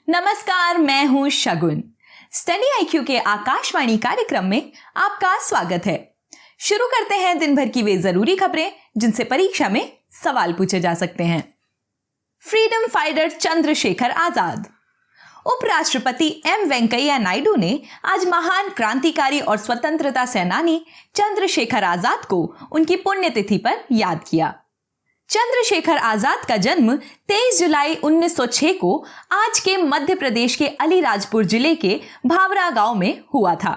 नमस्कार, मैं हूं शगुन। स्टडी आईक्यू के आकाशवाणी कार्यक्रम में आपका स्वागत है। शुरू करते हैं दिन भर की वे जरूरी खबरें जिनसे परीक्षा में सवाल पूछे जा सकते हैं। Freedom fighter Chandrashekhar Azad. उपराष्ट्रपति एम वेंकैया नायडू ने आज महान क्रांतिकारी और स्वतंत्रता सेनानी चंद्रशेखर आजाद को उनकी पुण्यतिथि पर याद किया। चंद्रशेखर आजाद का जन्म 23 जुलाई 1906 को आज के मध्य प्रदेश के अलीराजपुर जिले के भावरा गांव में हुआ था।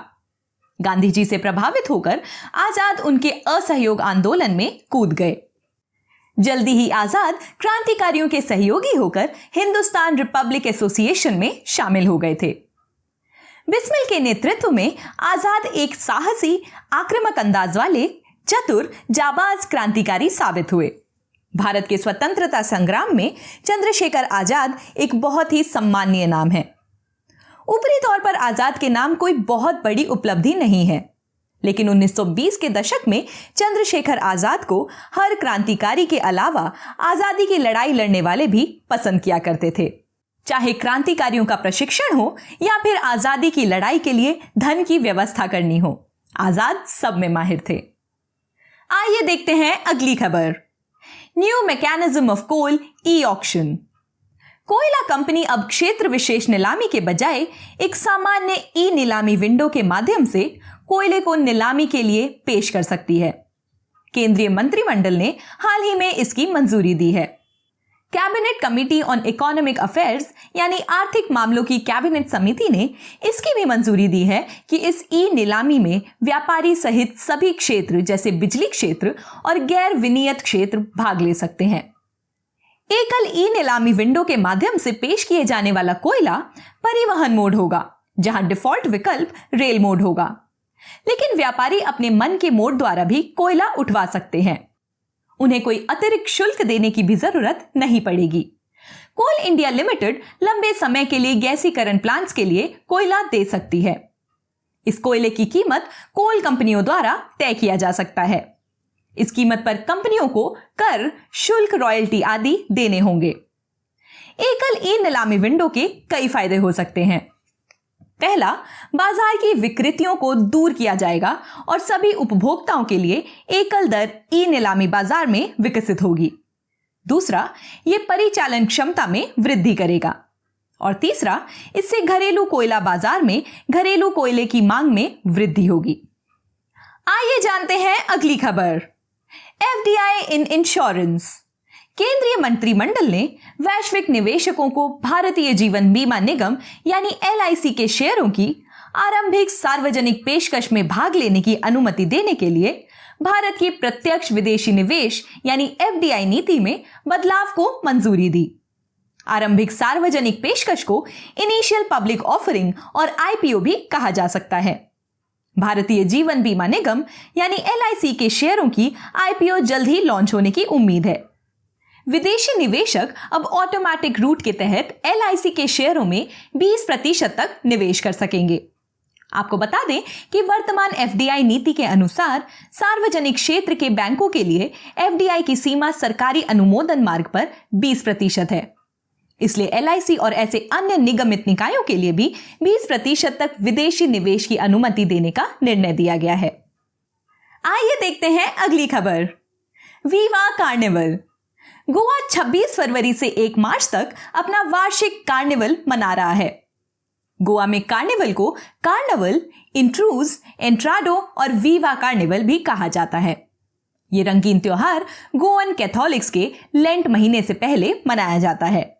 गांधी जी से प्रभावित होकर आजाद उनके असहयोग आंदोलन में कूद गए। जल्दी ही आजाद क्रांतिकारियों के सहयोगी होकर हिंदुस्तान रिपब्लिक एसोसिएशन में शामिल हो गए थे। बिस्मिल के नेतृत्व में आजाद एक साहसी, आक्रामक अंदाज वाले, चतुर, जाबाज क्रांतिकारी साबित हुए। भारत के स्वतंत्रता संग्राम में चंद्रशेखर आजाद एक बहुत ही सम्मानीय नाम है। ऊपरी तौर पर आजाद के नाम कोई बहुत बड़ी उपलब्धि नहीं है, लेकिन 1920 के दशक में चंद्रशेखर आजाद को हर क्रांतिकारी के अलावा आजादी की लड़ाई लड़ने वाले भी पसंद किया करते थे। चाहे क्रांतिकारियों का प्रशिक्षण हो या फिर आजादी की लड़ाई के लिए धन की व्यवस्था करनी हो, आजाद सब में माहिर थे। आइए देखते हैं अगली खबर। New mechanism of coal e auction. कोयला कंपनी अब क्षेत्र विशेष नीलामी के बजाय एक सामान्य ई नीलामी विंडो के माध्यम से कोयले को नीलामी के लिए पेश कर सकती है। केंद्रीय मंत्रिमंडल ने हाल ही में इसकी मंजूरी दी है। Cabinet committee on economic affairs यानी आर्थिक मामलों की कैबिनेट समिति ने इसकी भी मंजूरी दी है कि इस ई नीलामी में व्यापारी सहित सभी क्षेत्र जैसे बिजली क्षेत्र और गैर विनियत क्षेत्र भाग ले सकते हैं। एकल ई नीलामी विंडो के माध्यम से पेश किए जाने वाला कोयला परिवहन मोड होगा, जहां डिफॉल्ट विकल्प रेल मोड होगा, लेकिन व्यापारी अपने मन के मोड द्वारा भी कोयला उठवा सकते हैं। उन्हें कोई अतिरिक्त शुल्क देने की भी जरूरत नहीं पड़ेगी। कोल इंडिया लिमिटेड लंबे समय के लिए गैसीकरण प्लांट्स के लिए कोयला दे सकती है। इस कोयले की कीमत कोल कंपनियों द्वारा तय किया जा सकता है। इस कीमत पर कंपनियों को कर, शुल्क, रॉयल्टी आदि देने होंगे। एकल ई नीलामी विंडो के कई फायदे हो सकते हैं। पहला, बाजार की विकृतियों को दूर किया जाएगा और सभी उपभोक्ताओं के लिए एकल दर ई नीलामी बाजार में विकसित होगी। दूसरा, यह परिचालन क्षमता में वृद्धि करेगा। और तीसरा, इससे घरेलू कोयला बाजार में घरेलू कोयले की मांग में वृद्धि होगी। आइए जानते हैं अगली खबर। FDI in insurance. केंद्रीय मंत्रिमंडल ने वैश्विक निवेशकों को भारतीय जीवन बीमा निगम यानी एलआईसी के शेयरों की आरंभिक सार्वजनिक पेशकश में भाग लेने की अनुमति देने के लिए भारत की प्रत्यक्ष विदेशी निवेश यानी एफडीआई नीति में बदलाव को मंजूरी दी। आरंभिक सार्वजनिक पेशकश को इनिशियल पब्लिक ऑफरिंग और आईपीओ भी कहा जा सकता है। भारतीय जीवन बीमा निगम यानी एलआईसी के शेयरों की आईपीओ जल्द ही लॉन्च होने की उम्मीद है। विदेशी निवेशक अब ऑटोमेटिक रूट के तहत एलआईसी के शेयरों में 20% तक निवेश कर सकेंगे। आपको बता दें कि वर्तमान एफडीआई नीति के अनुसार सार्वजनिक क्षेत्र के बैंकों के लिए एफडीआई की सीमा सरकारी अनुमोदन मार्ग पर 20% है। इसलिए एलआईसी और ऐसे अन्य निगमित निकायों के लिए भी 20% तक विदेशी निवेश की अनुमति देने का निर्णय दिया गया है। आइए देखते हैं अगली खबर। Viva carnival. गोवा 26 फरवरी से 1 मार्च तक अपना वार्षिक कार्निवल मना रहा है। गोवा में कार्निवल को कार्निवल, इंट्रूज, एंट्राडो और वीवा कार्निवल भी कहा जाता है। ये रंगीन त्योहार गोवन कैथोलिक्स के लेंट महीने से पहले मनाया जाता है।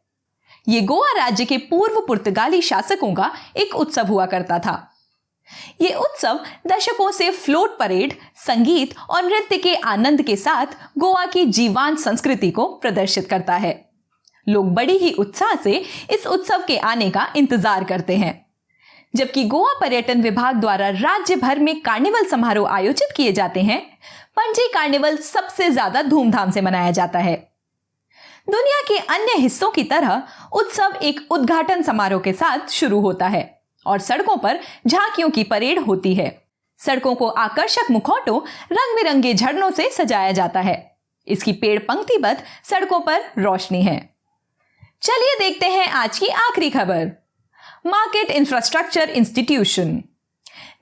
ये गोवा राज्य के पूर्व पुर्तगाली शासकों का एक उत्सव हुआ करता था। ये उत्सव दशकों से फ्लोट परेड, संगीत और नृत्य के आनंद के साथ गोवा की जीवंत संस्कृति को प्रदर्शित करता है। लोग बड़ी ही उत्साह से इस उत्सव के आने का इंतजार करते हैं। जबकि गोवा पर्यटन विभाग द्वारा राज्य भर में कार्निवल समारोह आयोजित किए जाते हैं, पणजी कार्निवल सबसे ज्यादा धूमधाम से मनाया जाता है। दुनिया के अन्य हिस्सों की तरह उत्सव एक उद्घाटन समारोह के साथ शुरू होता है और सड़कों पर झांकियों की परेड होती है। सड़कों को आकर्षक मुखौटों, रंग बिरंगे झरनों से सजाया जाता है। इसकी पेड़ पंक्तिबद्ध सड़कों पर रोशनी है। चलिए देखते हैं आज की आखिरी खबर। Market infrastructure institution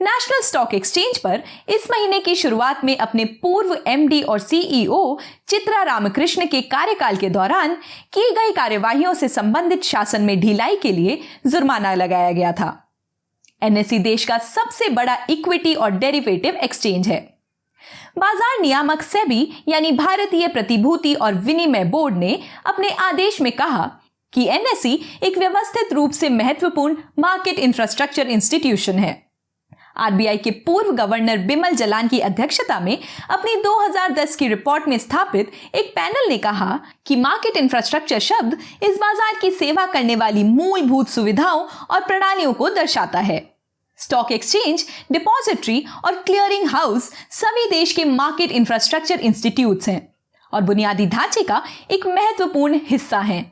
national stock exchange पर इस महीने की शुरुआत में अपने पूर्व एमडी और सीईओ चित्रा रामकृष्ण के कार्यकाल के दौरान की गई कार्यवाहियों से संबंधित शासन में ढिलाई के लिए जुर्माना लगाया गया था। एनएसई देश का सबसे बड़ा इक्विटी और डेरिवेटिव एक्सचेंज है। बाजार नियामक सेबी यानी भारतीय प्रतिभूति और विनिमय बोर्ड ने अपने आदेश में कहा कि एनएसई एक व्यवस्थित रूप से महत्वपूर्ण मार्केट इंफ्रास्ट्रक्चर इंस्टीट्यूशन है। आरबीआई के पूर्व गवर्नर बिमल जलान की अध्यक्षता में अपनी 2010 की रिपोर्ट में स्थापित एक पैनल ने कहा कि मार्केट इंफ्रास्ट्रक्चर शब्द इस बाजार की सेवा करने वाली मूलभूत सुविधाओं और प्रणालियों को दर्शाता है। स्टॉक एक्सचेंज, डिपॉजिटरी और क्लियरिंग हाउस सभी देश के मार्केट इंफ्रास्ट्रक्चर इंस्टीट्यूट्स हैं और बुनियादी ढांचे का एक महत्वपूर्ण हिस्सा हैं।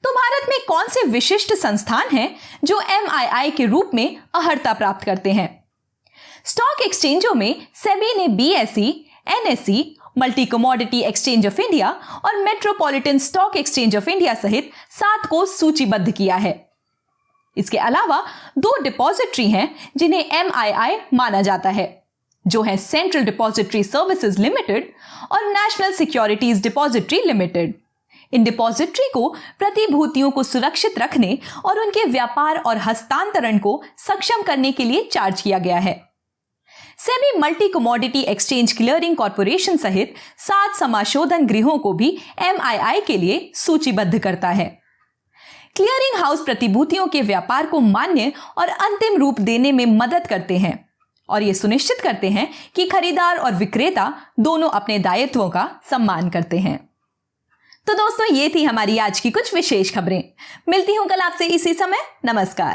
तो भारत में कौन से विशिष्ट संस्थान हैं जो एमआईआई के रूप में अहर्ता प्राप्त करते हैं? स्टॉक एक्सचेंजों में सेबी ने BSE, NSE, multi commodity exchange of India और metropolitan stock exchange of India सहित 7 को सूचीबद्ध किया है। इसके अलावा 2 डिपॉजिटरी हैं जिन्हें एमआईआई माना जाता है, जो है सेंट्रल डिपॉजिटरी सर्विसेज लिमिटेड और नेशनल सिक्योरिटीज डिपॉजिटरी लिमिटेड। इन डिपॉजिटरी को प्रतिभूतियों को सुरक्षित रखने और उनके व्यापार और हस्तांतरण को सक्षम करने के लिए चार्ज किया गया है। SEBI multi commodity exchange clearing corporation सहित 7 समाशोधन गृहों को भी एमआईआई के लिए सूचीबद्ध करता है। क्लियरिंग हाउस प्रतिभूतियों के व्यापार को मान्य और अंतिम रूप देने में मदद करते हैं और ये सुनिश्चित करते हैं कि खरीदार और विक्रेता दोनों अपने दायित्वों का सम्मान करते हैं। तो दोस्तों, ये थी हमारी आज की कुछ विशेष खबरें। मिलती हूं कल आपसे इसी समय। नमस्कार।